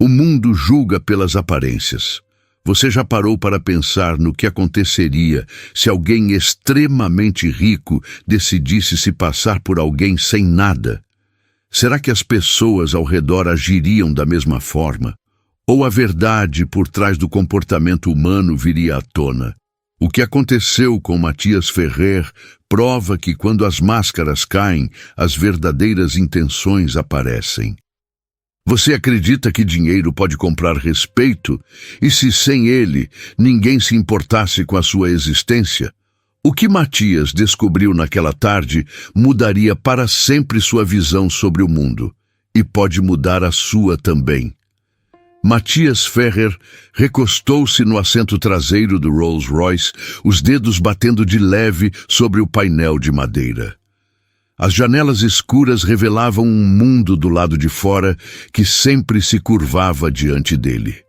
O mundo julga pelas aparências. Você já parou para pensar no que aconteceria se alguém extremamente rico decidisse se passar por alguém sem nada? Será que as pessoas ao redor agiriam da mesma forma? Ou a verdade por trás do comportamento humano viria à tona? O que aconteceu com Matias Ferrer prova que quando as máscaras caem, as verdadeiras intenções aparecem. Você acredita que dinheiro pode comprar respeito? E se sem ele, ninguém se importasse com a sua existência? O que Matias descobriu naquela tarde mudaria para sempre sua visão sobre o mundo. E pode mudar a sua também. Matias Ferrer recostou-se no assento traseiro do Rolls-Royce, os dedos batendo de leve sobre o painel de madeira. As janelas escuras revelavam um mundo do lado de fora que sempre se curvava diante dele.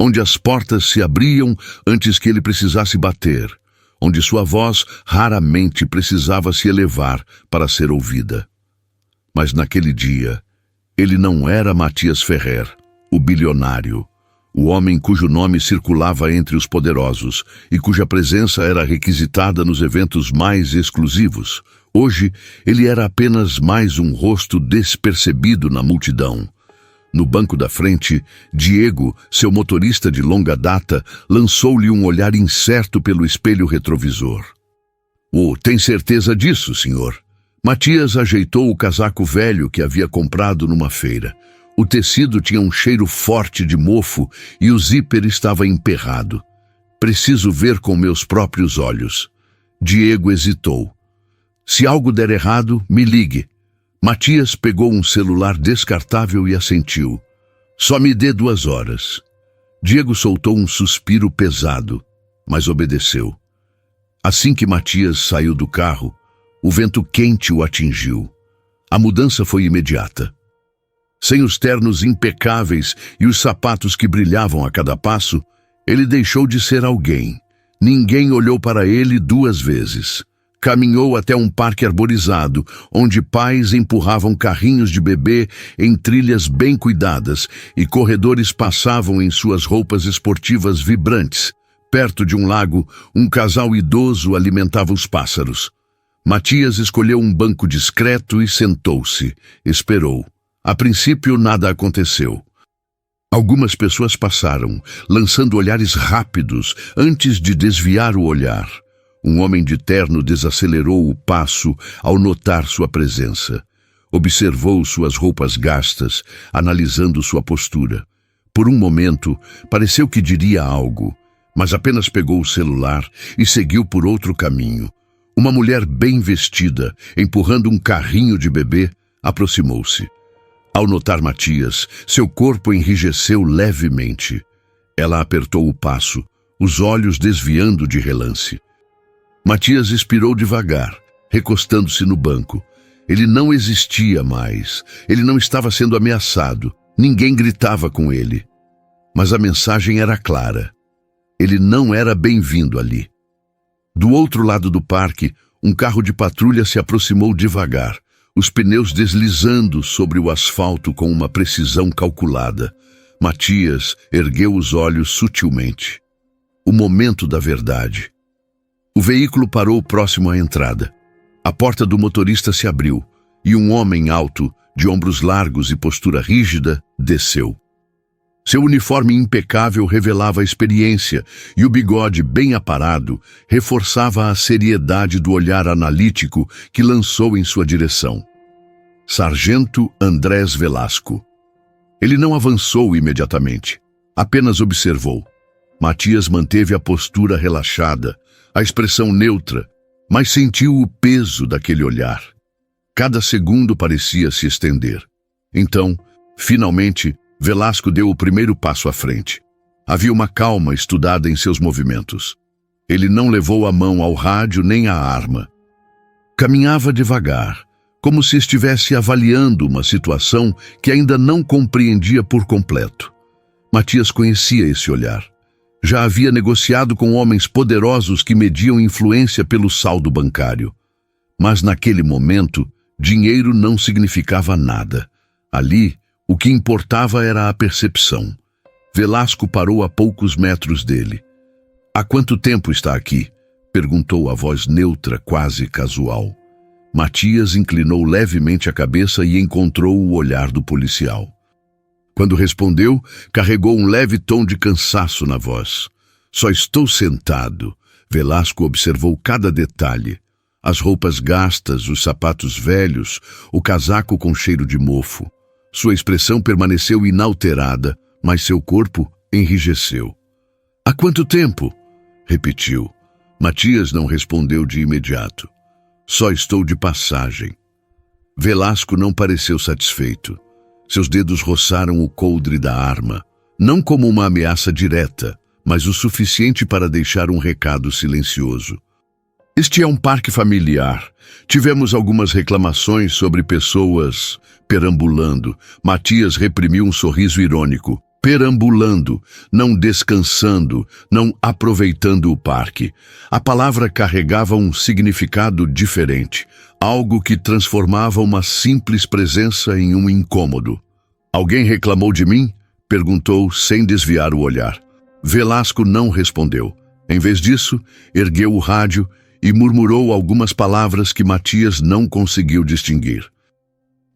Onde as portas se abriam antes que ele precisasse bater, onde sua voz raramente precisava se elevar para ser ouvida. Mas naquele dia, ele não era Matias Ferrer, o bilionário, o homem cujo nome circulava entre os poderosos e cuja presença era requisitada nos eventos mais exclusivos. Hoje, ele era apenas mais um rosto despercebido na multidão. No banco da frente, Diego, seu motorista de longa data, lançou-lhe um olhar incerto pelo espelho retrovisor. "Oh, tem certeza disso, senhor?" Matias ajeitou o casaco velho que havia comprado numa feira. O tecido tinha um cheiro forte de mofo e o zíper estava emperrado. "Preciso ver com meus próprios olhos." Diego hesitou. "Se algo der errado, me ligue." Matias pegou um celular descartável e assentiu. "Só me dê 2 horas." Diego soltou um suspiro pesado, mas obedeceu. Assim que Matias saiu do carro, o vento quente o atingiu. A mudança foi imediata. Sem os ternos impecáveis e os sapatos que brilhavam a cada passo, ele deixou de ser alguém. Ninguém olhou para ele 2 vezes. Caminhou até um parque arborizado, onde pais empurravam carrinhos de bebê em trilhas bem cuidadas e corredores passavam em suas roupas esportivas vibrantes. Perto de um lago, um casal idoso alimentava os pássaros. Matias escolheu um banco discreto e sentou-se. Esperou. A princípio, nada aconteceu. Algumas pessoas passaram, lançando olhares rápidos antes de desviar o olhar. Um homem de terno desacelerou o passo ao notar sua presença. Observou suas roupas gastas, analisando sua postura. Por um momento, pareceu que diria algo, mas apenas pegou o celular e seguiu por outro caminho. Uma mulher bem vestida, empurrando um carrinho de bebê, aproximou-se. Ao notar Matias, seu corpo enrijeceu levemente. Ela apertou o passo, os olhos desviando de relance. Matias expirou devagar, recostando-se no banco. Ele não existia mais. Ele não estava sendo ameaçado. Ninguém gritava com ele. Mas a mensagem era clara. Ele não era bem-vindo ali. Do outro lado do parque, um carro de patrulha se aproximou devagar, os pneus deslizando sobre o asfalto com uma precisão calculada. Matias ergueu os olhos sutilmente. O momento da verdade. O veículo parou próximo à entrada. A porta do motorista se abriu e um homem alto, de ombros largos e postura rígida, desceu. Seu uniforme impecável revelava a experiência e o bigode bem aparado reforçava a seriedade do olhar analítico que lançou em sua direção. Sargento Andrés Velasco. Ele não avançou imediatamente, apenas observou. Matias manteve a postura relaxada, a expressão neutra, mas sentiu o peso daquele olhar. Cada segundo parecia se estender. Então, finalmente, Velasco deu o primeiro passo à frente. Havia uma calma estudada em seus movimentos. Ele não levou a mão ao rádio nem à arma. Caminhava devagar, como se estivesse avaliando uma situação que ainda não compreendia por completo. Matias conhecia esse olhar. Já havia negociado com homens poderosos que mediam influência pelo saldo bancário. Mas naquele momento, dinheiro não significava nada. Ali, O que importava era a percepção. Velasco parou a poucos metros dele. "Há quanto tempo está aqui?" perguntou a voz neutra, quase casual. Matias inclinou levemente a cabeça e encontrou o olhar do policial. Quando respondeu, carregou um leve tom de cansaço na voz. "Só estou sentado." Velasco observou cada detalhe. As roupas gastas, os sapatos velhos, o casaco com cheiro de mofo. Sua expressão permaneceu inalterada, mas seu corpo enrijeceu. "Há quanto tempo?" repetiu. Matias não respondeu de imediato. "Só estou de passagem." Velasco não pareceu satisfeito. Seus dedos roçaram o coldre da arma, não como uma ameaça direta, mas o suficiente para deixar um recado silencioso. "Este é um parque familiar. Tivemos algumas reclamações sobre pessoas perambulando." Matias reprimiu um sorriso irônico. Perambulando, não descansando, não aproveitando o parque. A palavra carregava um significado diferente, algo que transformava uma simples presença em um incômodo. "Alguém reclamou de mim?" perguntou sem desviar o olhar. Velasco não respondeu. Em vez disso, ergueu o rádio e murmurou algumas palavras que Matias não conseguiu distinguir.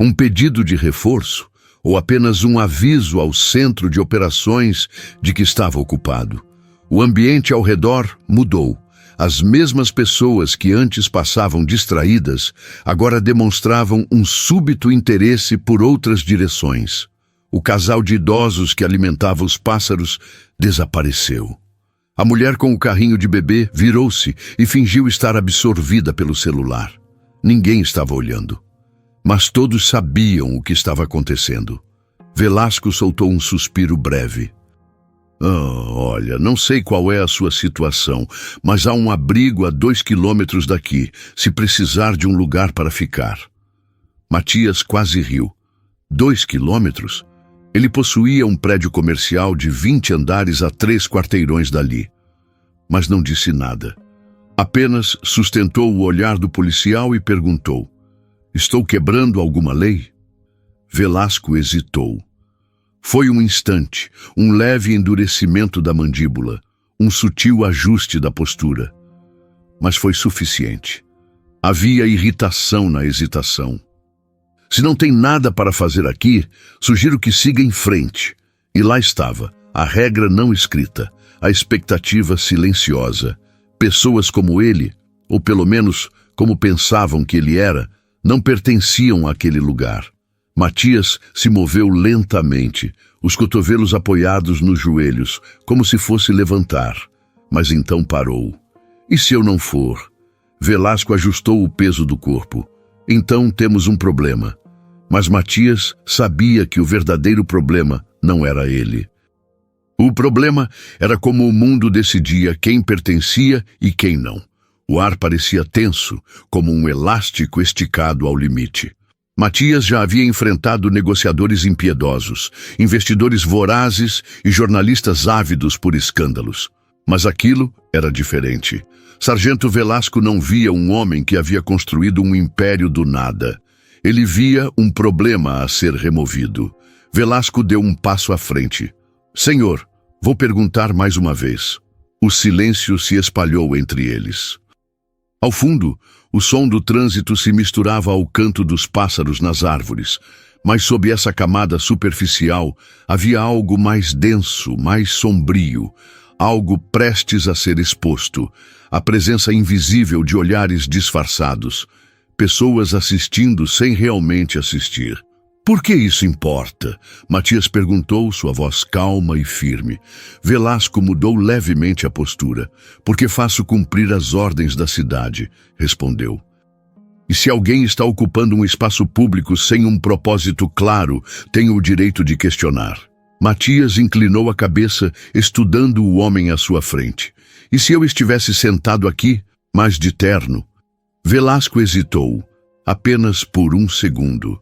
Um pedido de reforço? Ou apenas um aviso ao centro de operações de que estava ocupado? O ambiente ao redor mudou. As mesmas pessoas que antes passavam distraídas, agora demonstravam um súbito interesse por outras direções. O casal de idosos que alimentava os pássaros desapareceu. A mulher com o carrinho de bebê virou-se e fingiu estar absorvida pelo celular. Ninguém estava olhando. Mas todos sabiam o que estava acontecendo. Velasco soltou um suspiro breve. Olha, não sei qual é a sua situação, mas há um abrigo a 2 quilômetros daqui, se precisar de um lugar para ficar." Matias quase riu. 2 quilômetros? Ele possuía um prédio comercial de 20 andares a 3 quarteirões dali. Mas não disse nada. Apenas sustentou o olhar do policial e perguntou: "Estou quebrando alguma lei?" Velasco hesitou. Foi um instante, um leve endurecimento da mandíbula, um sutil ajuste da postura. Mas foi suficiente. Havia irritação na hesitação. "Se não tem nada para fazer aqui, sugiro que siga em frente." E lá estava, a regra não escrita, a expectativa silenciosa. Pessoas como ele, ou pelo menos como pensavam que ele era, não pertenciam àquele lugar. Matias se moveu lentamente, os cotovelos apoiados nos joelhos, como se fosse levantar. Mas então parou. "E se eu não for?" Velasco ajustou o peso do corpo. "Então temos um problema." Mas Matias sabia que o verdadeiro problema não era ele. O problema era como o mundo decidia quem pertencia e quem não. O ar parecia tenso, como um elástico esticado ao limite. Matias já havia enfrentado negociadores impiedosos, investidores vorazes e jornalistas ávidos por escândalos. Mas aquilo era diferente. Sargento Velasco não via um homem que havia construído um império do nada. Ele via um problema a ser removido. Velasco deu um passo à frente. "Senhor, vou perguntar mais uma vez." O silêncio se espalhou entre eles. Ao fundo, o som do trânsito se misturava ao canto dos pássaros nas árvores, mas sob essa camada superficial havia algo mais denso, mais sombrio, algo prestes a ser exposto, a presença invisível de olhares disfarçados, pessoas assistindo sem realmente assistir. "Por que isso importa?" Matias perguntou, sua voz calma e firme. Velasco mudou levemente a postura. "Porque faço cumprir as ordens da cidade", respondeu. "E se alguém está ocupando um espaço público sem um propósito claro, tenho o direito de questionar." Matias inclinou a cabeça, estudando o homem à sua frente. "E se eu estivesse sentado aqui, mas de terno?" Velasco hesitou, apenas por um segundo.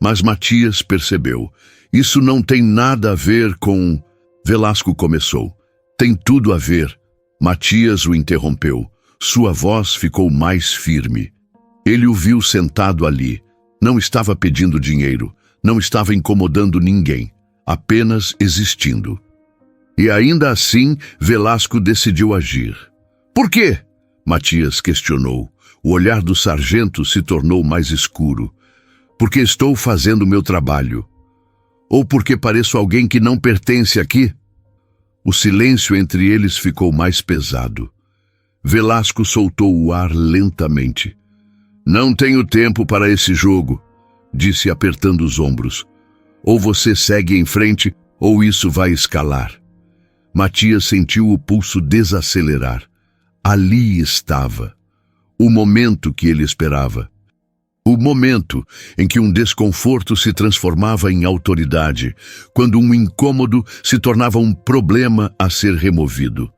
Mas Matias percebeu. "Isso não tem nada a ver com..." Velasco começou. "Tem tudo a ver." Matias o interrompeu. Sua voz ficou mais firme. Ele o viu sentado ali. Não estava pedindo dinheiro. Não estava incomodando ninguém, apenas existindo. E ainda assim, Velasco decidiu agir. Por quê? Matias questionou. O olhar do sargento se tornou mais escuro. Porque estou fazendo meu trabalho. Ou porque pareço alguém que não pertence aqui? O silêncio entre eles ficou mais pesado. Velasco soltou o ar lentamente. Não tenho tempo para esse jogo, disse apertando os ombros. Ou você segue em frente, ou isso vai escalar. Matias sentiu o pulso desacelerar. Ali estava. O momento que ele esperava. O momento em que um desconforto se transformava em autoridade, quando um incômodo se tornava um problema a ser removido.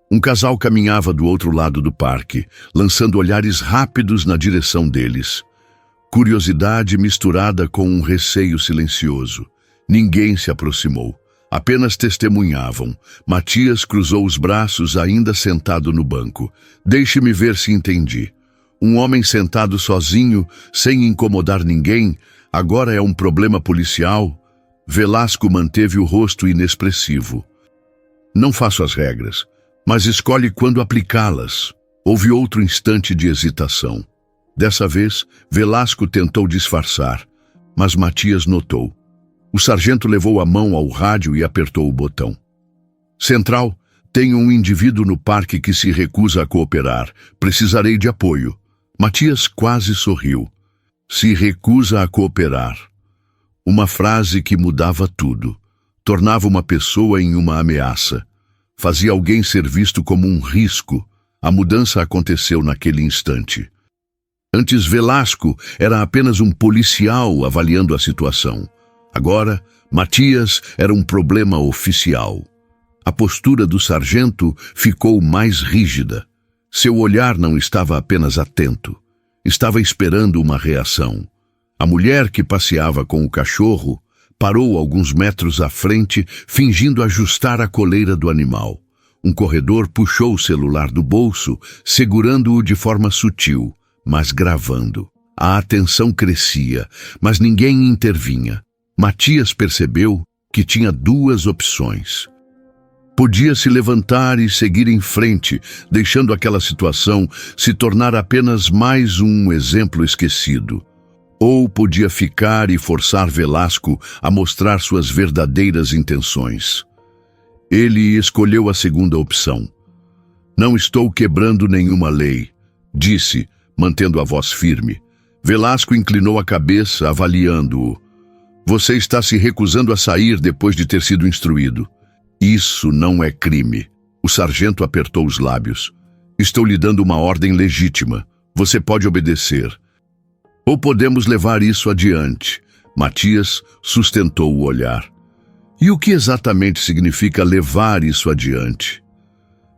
Um casal caminhava do outro lado do parque, lançando olhares rápidos na direção deles. Curiosidade misturada com um receio silencioso. Ninguém se aproximou. Apenas testemunhavam. Matias cruzou os braços, ainda sentado no banco. Deixe-me ver se entendi. Um homem sentado sozinho, sem incomodar ninguém, agora é um problema policial? Velasco manteve o rosto inexpressivo. Não faço as regras, mas escolhe quando aplicá-las. Houve outro instante de hesitação. Dessa vez, Velasco tentou disfarçar, mas Matias notou. O sargento levou a mão ao rádio e apertou o botão. Central, tenho um indivíduo no parque que se recusa a cooperar. Precisarei de apoio. Matias quase sorriu. Se recusa a cooperar. Uma frase que mudava tudo. Tornava uma pessoa em uma ameaça. Fazia alguém ser visto como um risco. A mudança aconteceu naquele instante. Antes, Velasco era apenas um policial avaliando a situação. Agora, Matias era um problema oficial. A postura do sargento ficou mais rígida. Seu olhar não estava apenas atento. Estava esperando uma reação. A mulher que passeava com o cachorro parou alguns metros à frente, fingindo ajustar a coleira do animal. Um corredor puxou o celular do bolso, segurando-o de forma sutil, mas gravando. A atenção crescia, mas ninguém intervinha. Matias percebeu que tinha duas opções. Podia se levantar e seguir em frente, deixando aquela situação se tornar apenas mais um exemplo esquecido. Ou podia ficar e forçar Velasco a mostrar suas verdadeiras intenções. Ele escolheu a segunda opção. Não estou quebrando nenhuma lei, disse, mantendo a voz firme. Velasco inclinou a cabeça, avaliando-o. Você está se recusando a sair depois de ter sido instruído. Isso não é crime. O sargento apertou os lábios. Estou lhe dando uma ordem legítima. Você pode obedecer. Ou podemos levar isso adiante. Matias sustentou o olhar. E o que exatamente significa levar isso adiante?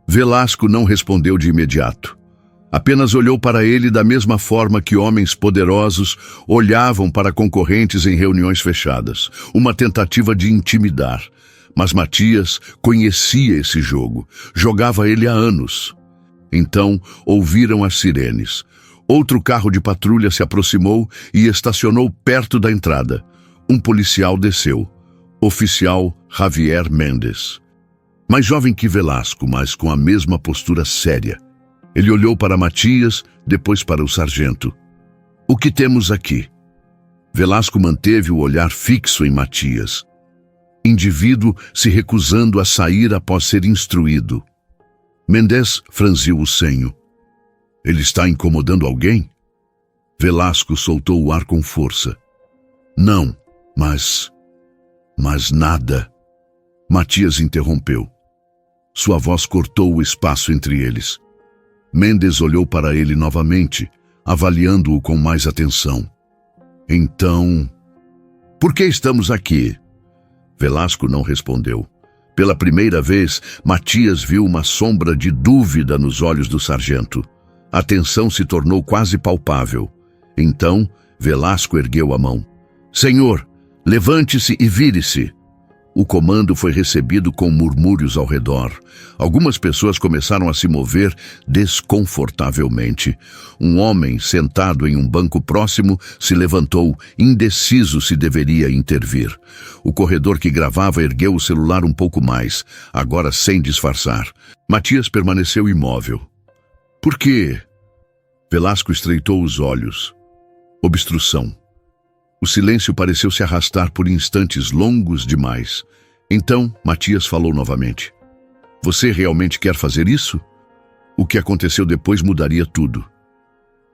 Velasco não respondeu de imediato. Apenas olhou para ele da mesma forma que homens poderosos olhavam para concorrentes em reuniões fechadas. Uma tentativa de intimidar. Mas Matias conhecia esse jogo, jogava ele há anos. Então ouviram as sirenes. Outro carro de patrulha se aproximou e estacionou perto da entrada. Um policial desceu. Oficial Javier Mendes. Mais jovem que Velasco, mas com a mesma postura séria. Ele olhou para Matias, depois para o sargento. O que temos aqui? Velasco manteve o olhar fixo em Matias. Indivíduo se recusando a sair após ser instruído. Mendes franziu o senho. Ele está incomodando alguém? Velasco soltou o ar com força. Não, mas nada. Matias interrompeu. Sua voz cortou o espaço entre eles. Mendes olhou para ele novamente, avaliando-o com mais atenção. Então, por que estamos aqui? Velasco não respondeu. Pela primeira vez, Matias viu uma sombra de dúvida nos olhos do sargento. A tensão se tornou quase palpável. Então, Velasco ergueu a mão. Senhor, levante-se e vire-se. O comando foi recebido com murmúrios ao redor. Algumas pessoas começaram a se mover desconfortavelmente. Um homem, sentado em um banco próximo, se levantou, indeciso se deveria intervir. O corredor que gravava ergueu o celular um pouco mais, agora sem disfarçar. Matias permaneceu imóvel. Por quê? Velasco estreitou os olhos. Obstrução. O silêncio pareceu se arrastar por instantes longos demais. Então, Matias falou novamente. Você realmente quer fazer isso? O que aconteceu depois mudaria tudo.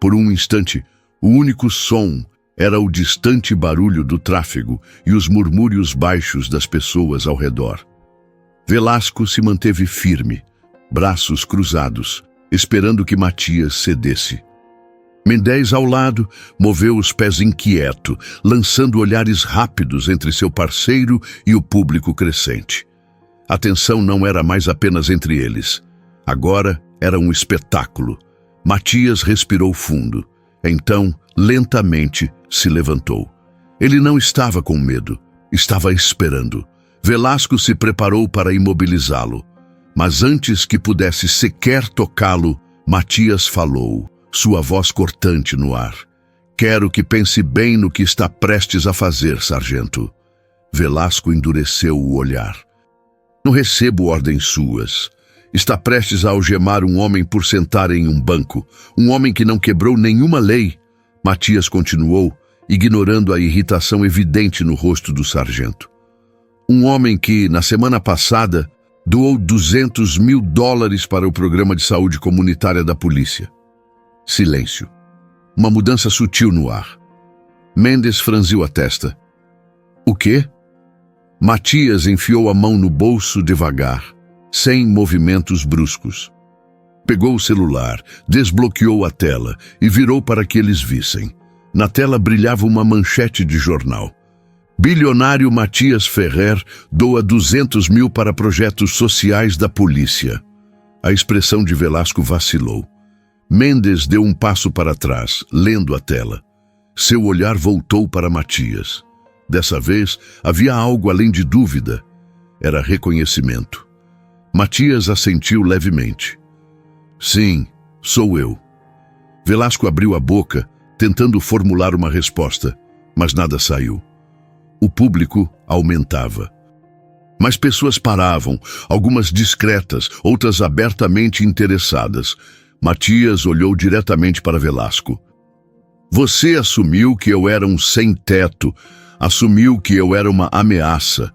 Por um instante, o único som era o distante barulho do tráfego e os murmúrios baixos das pessoas ao redor. Velasco se manteve firme, braços cruzados, esperando que Matias cedesse. Mendez, ao lado, moveu os pés inquieto, lançando olhares rápidos entre seu parceiro e o público crescente. A tensão não era mais apenas entre eles. Agora era um espetáculo. Matias respirou fundo. Então, lentamente, se levantou. Ele não estava com medo, estava esperando. Velasco se preparou para imobilizá-lo. Mas antes que pudesse sequer tocá-lo, Matias falou, sua voz cortante no ar. Quero que pense bem no que está prestes a fazer, sargento. Velasco endureceu o olhar. Não recebo ordens suas. Está prestes a algemar um homem por sentar em um banco. Um homem que não quebrou nenhuma lei. Matias continuou, ignorando a irritação evidente no rosto do sargento. Um homem que, na semana passada, doou $200 mil para o programa de saúde comunitária da polícia. Silêncio. Uma mudança sutil no ar. Mendes franziu a testa. O quê? Matias enfiou a mão no bolso devagar, sem movimentos bruscos. Pegou o celular, desbloqueou a tela e virou para que eles vissem. Na tela brilhava uma manchete de jornal. Bilionário Matias Ferrer doa $200 mil para projetos sociais da polícia. A expressão de Velasco vacilou. Mendes deu um passo para trás, lendo a tela. Seu olhar voltou para Matias. Dessa vez, havia algo além de dúvida. Era reconhecimento. Matias assentiu levemente. Sim, sou eu. Velasco abriu a boca, tentando formular uma resposta, mas nada saiu. O público aumentava. Mas pessoas paravam, algumas discretas, outras abertamente interessadas. Matias olhou diretamente para Velasco. Você assumiu que eu era um sem-teto, assumiu que eu era uma ameaça.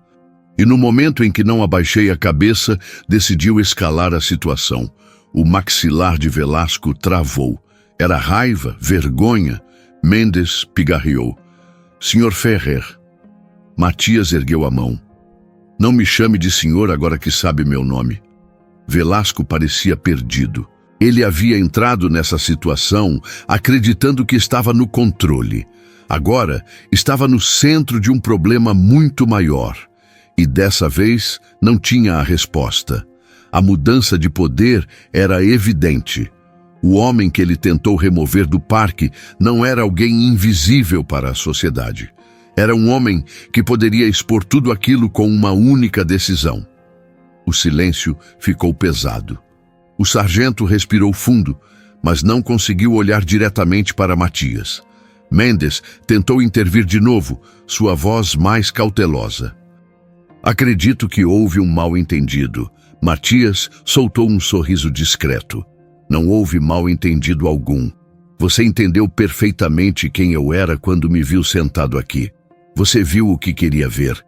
E no momento em que não abaixei a cabeça, decidiu escalar a situação. O maxilar de Velasco travou. Era raiva, vergonha. Mendes pigarreou. Senhor Ferrer. Matias ergueu a mão. Não me chame de senhor agora que sabe meu nome. Velasco parecia perdido. Ele havia entrado nessa situação acreditando que estava no controle. Agora estava no centro de um problema muito maior. E dessa vez não tinha a resposta. A mudança de poder era evidente. O homem que ele tentou remover do parque não era alguém invisível para a sociedade. Era um homem que poderia expor tudo aquilo com uma única decisão. O silêncio ficou pesado. O sargento respirou fundo, mas não conseguiu olhar diretamente para Matias. Mendes tentou intervir de novo, sua voz mais cautelosa. Acredito que houve um mal-entendido. Matias soltou um sorriso discreto. Não houve mal-entendido algum. Você entendeu perfeitamente quem eu era quando me viu sentado aqui. Você viu o que queria ver.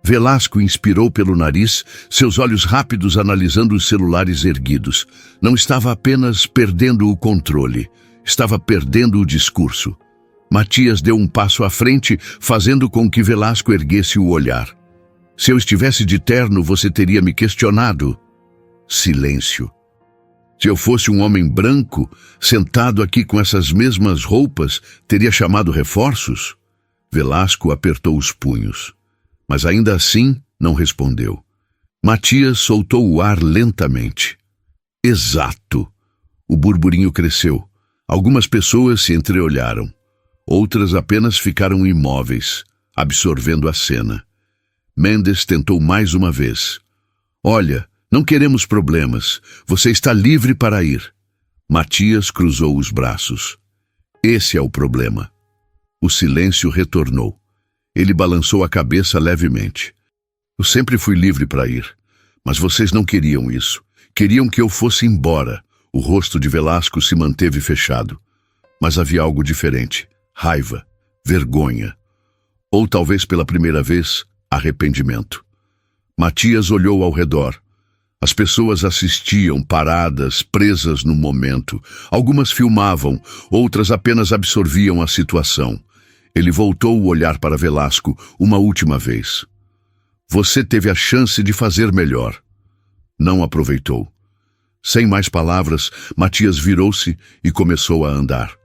Velasco inspirou pelo nariz, seus olhos rápidos analisando os celulares erguidos. Não estava apenas perdendo o controle, estava perdendo o discurso. Matias deu um passo à frente, fazendo com que Velasco erguesse o olhar. Se eu estivesse de terno, você teria me questionado. Silêncio. Se eu fosse um homem branco, sentado aqui com essas mesmas roupas, teria chamado reforços? Velasco apertou os punhos. Mas ainda assim não respondeu. Matias soltou o ar lentamente. Exato. O burburinho cresceu. Algumas pessoas se entreolharam. Outras apenas ficaram imóveis, absorvendo a cena. Mendes tentou mais uma vez. Olha, não queremos problemas. Você está livre para ir. Matias cruzou os braços. Esse é o problema. O silêncio retornou. Ele balançou a cabeça levemente. Eu sempre fui livre para ir. Mas vocês não queriam isso. Queriam que eu fosse embora. O rosto de Velasco se manteve fechado. Mas havia algo diferente. Raiva, vergonha. Ou talvez pela primeira vez, arrependimento. Matias olhou ao redor. As pessoas assistiam, paradas, presas no momento. Algumas filmavam, outras apenas absorviam a situação. Ele voltou o olhar para Velasco uma última vez. Você teve a chance de fazer melhor. Não aproveitou. Sem mais palavras, Matias virou-se e começou a andar.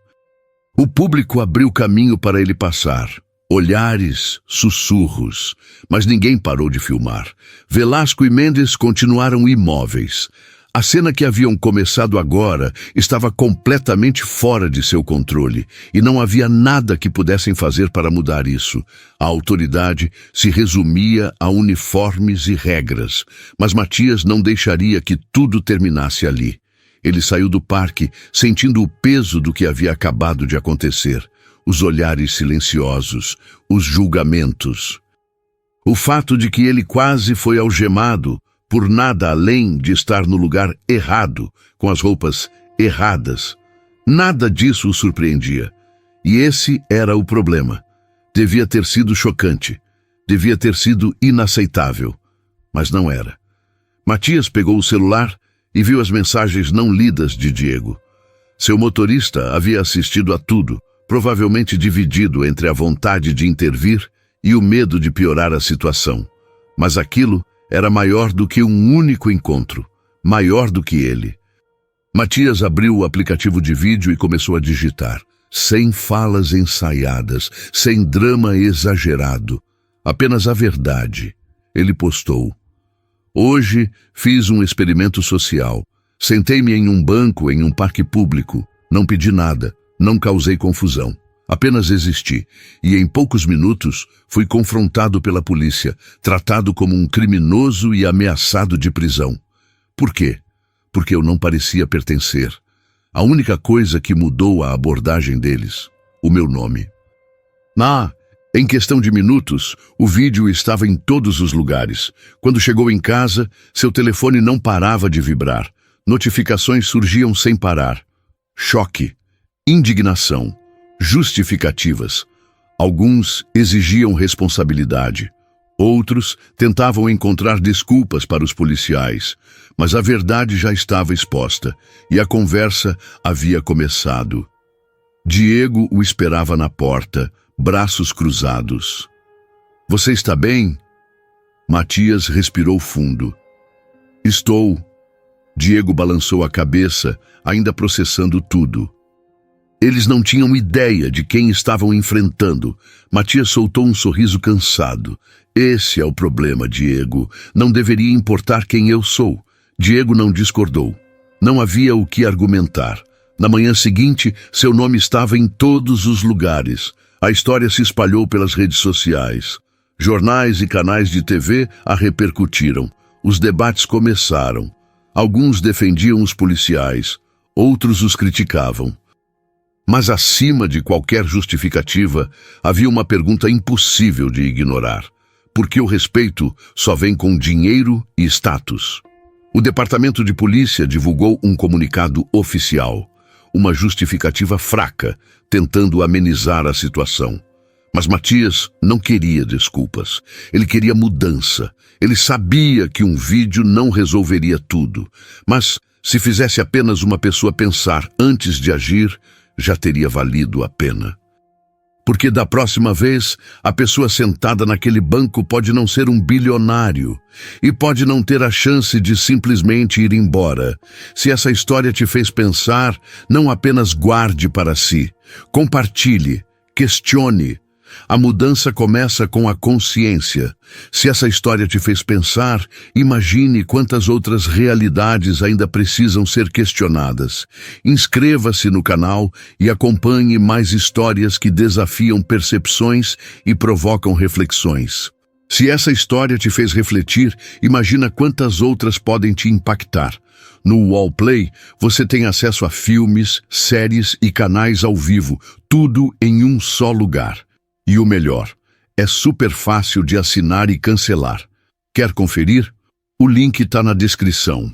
O público abriu caminho para ele passar. Olhares, sussurros, mas ninguém parou de filmar. Velasco e Mendes continuaram imóveis. A cena que haviam começado agora estava completamente fora de seu controle e não havia nada que pudessem fazer para mudar isso. A autoridade se resumia a uniformes e regras, mas Matias não deixaria que tudo terminasse ali. Ele saiu do parque sentindo o peso do que havia acabado de acontecer. Os olhares silenciosos, os julgamentos. O fato de que ele quase foi algemado por nada além de estar no lugar errado, com as roupas erradas. Nada disso o surpreendia. E esse era o problema. Devia ter sido chocante. Devia ter sido inaceitável. Mas não era. Matias pegou o celular e viu as mensagens não lidas de Diego. Seu motorista havia assistido a tudo, provavelmente dividido entre a vontade de intervir e o medo de piorar a situação. Mas aquilo era maior do que um único encontro, maior do que ele. Matias abriu o aplicativo de vídeo e começou a digitar, sem falas ensaiadas, sem drama exagerado, apenas a verdade. Ele postou: hoje fiz um experimento social. Sentei-me em um banco em um parque público. Não pedi nada. Não causei confusão, apenas existi, e em poucos minutos fui confrontado pela polícia, tratado como um criminoso e ameaçado de prisão. Por quê? Porque eu não parecia pertencer. A única coisa que mudou a abordagem deles, o meu nome. Em questão de minutos, o vídeo estava em todos os lugares. Quando chegou em casa, seu telefone não parava de vibrar. Notificações surgiam sem parar. Choque. Indignação, justificativas. Alguns exigiam responsabilidade. Outros tentavam encontrar desculpas para os policiais. Mas a verdade já estava exposta e a conversa havia começado. Diego o esperava na porta, braços cruzados. Você está bem? Matias respirou fundo. Estou. Diego balançou a cabeça, ainda processando tudo. Eles não tinham ideia de quem estavam enfrentando. Matias soltou um sorriso cansado. Esse é o problema, Diego. Não deveria importar quem eu sou. Diego não discordou. Não havia o que argumentar. Na manhã seguinte, seu nome estava em todos os lugares. A história se espalhou pelas redes sociais. Jornais e canais de TV a repercutiram. Os debates começaram. Alguns defendiam os policiais, outros os criticavam. Mas acima de qualquer justificativa, havia uma pergunta impossível de ignorar. Por que o respeito só vem com dinheiro e status? O Departamento de Polícia divulgou um comunicado oficial, uma justificativa fraca, tentando amenizar a situação. Mas Matias não queria desculpas. Ele queria mudança. Ele sabia que um vídeo não resolveria tudo. Mas, se fizesse apenas uma pessoa pensar antes de agir, já teria valido a pena. Porque da próxima vez, a pessoa sentada naquele banco pode não ser um bilionário e pode não ter a chance de simplesmente ir embora. Se essa história te fez pensar, não apenas guarde para si. Compartilhe, questione. A mudança começa com a consciência. Se essa história te fez pensar, imagine quantas outras realidades ainda precisam ser questionadas. Inscreva-se no canal e acompanhe mais histórias que desafiam percepções e provocam reflexões. Se essa história te fez refletir, imagina quantas outras podem te impactar. No Wallplay, você tem acesso a filmes, séries e canais ao vivo, tudo em um só lugar. E o melhor, é super fácil de assinar e cancelar. Quer conferir? O link está na descrição.